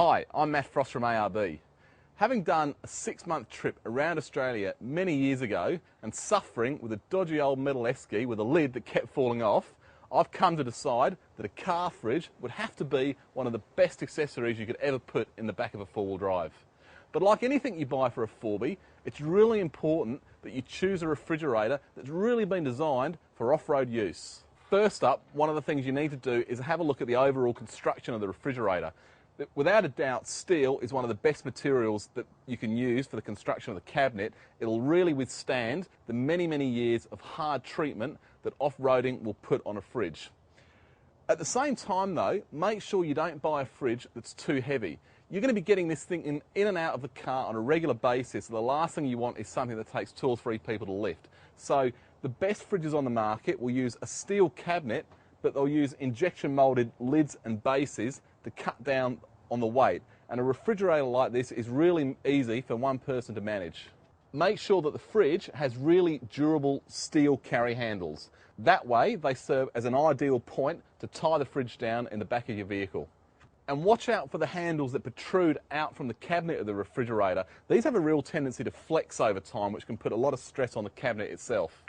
Hi, I'm Matt Frost from ARB. Having done a 6-month trip around Australia many years ago and suffering with a dodgy old metal esky with a lid that kept falling off, I've come to decide that a car fridge would have to be one of the best accessories you could ever put in the back of a four-wheel drive. But like anything you buy for a 4B, it's really important that you choose a refrigerator that's really been designed for off-road use. First up, one of the things you need to do is have a look at the overall construction of the refrigerator. Without a doubt, steel is one of the best materials that you can use for the construction of the cabinet. It'll really withstand the many, many years of hard treatment that off-roading will put on a fridge. At the same time though, make sure you don't buy a fridge that's too heavy. You're going to be getting this thing in and out of the car on a regular basis, so the last thing you want is something that takes 2 or 3 people to lift. So the best fridges on the market will use a steel cabinet, but they'll use injection moulded lids and bases to cut down on the weight. And a refrigerator like this is really easy for one person to manage. Make sure that the fridge has really durable steel carry handles. That way they serve as an ideal point to tie the fridge down in the back of your vehicle. And watch out for the handles that protrude out from the cabinet of the refrigerator. These have a real tendency to flex over time, which can put a lot of stress on the cabinet itself.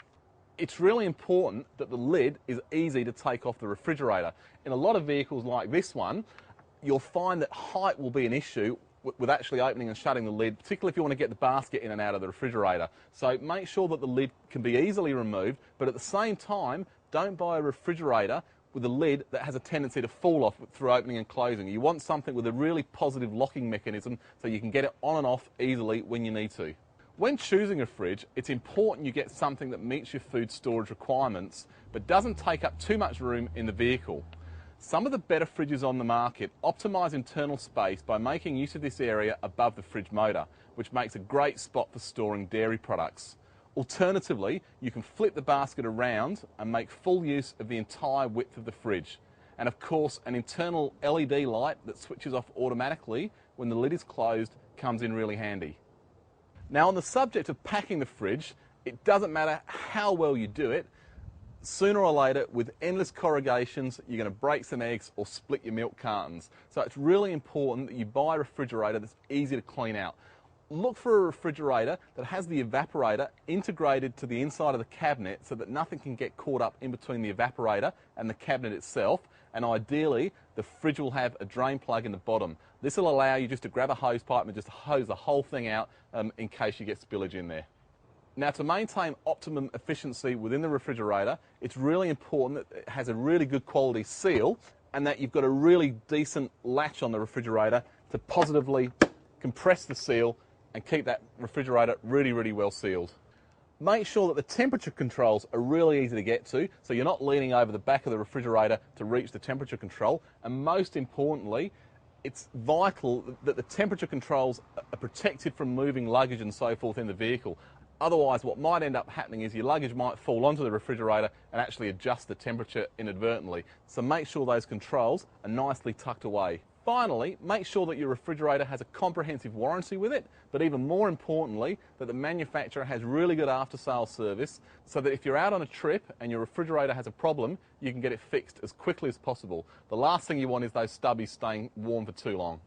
It's really important that the lid is easy to take off the refrigerator. In a lot of vehicles like this one, you'll find that height will be an issue with actually opening and shutting the lid, particularly if you want to get the basket in and out of the refrigerator. So make sure that the lid can be easily removed, but at the same time, don't buy a refrigerator with a lid that has a tendency to fall off through opening and closing. You want something with a really positive locking mechanism so you can get it on and off easily when you need to. When choosing a fridge, it's important you get something that meets your food storage requirements, but doesn't take up too much room in the vehicle. Some of the better fridges on the market optimise internal space by making use of this area above the fridge motor, which makes a great spot for storing dairy products. Alternatively, you can flip the basket around and make full use of the entire width of the fridge. And of course, an internal LED light that switches off automatically when the lid is closed comes in really handy. Now, on the subject of packing the fridge, it doesn't matter how well you do it. Sooner or later, with endless corrugations, you're going to break some eggs or split your milk cartons. So it's really important that you buy a refrigerator that's easy to clean out. Look for a refrigerator that has the evaporator integrated to the inside of the cabinet so that nothing can get caught up in between the evaporator and the cabinet itself. And ideally, the fridge will have a drain plug in the bottom. This will allow you just to grab a hose pipe and just hose the whole thing out in case you get spillage in there. Now, to maintain optimum efficiency within the refrigerator, it's really important that it has a really good quality seal and that you've got a really decent latch on the refrigerator to positively compress the seal and keep that refrigerator really, really well sealed. Make sure that the temperature controls are really easy to get to, so you're not leaning over the back of the refrigerator to reach the temperature control. And most importantly, it's vital that the temperature controls are protected from moving luggage and so forth in the vehicle. Otherwise, what might end up happening is your luggage might fall onto the refrigerator and actually adjust the temperature inadvertently. So make sure those controls are nicely tucked away. Finally, make sure that your refrigerator has a comprehensive warranty with it, but even more importantly, that the manufacturer has really good after-sales service so that if you're out on a trip and your refrigerator has a problem, you can get it fixed as quickly as possible. The last thing you want is those stubbies staying warm for too long.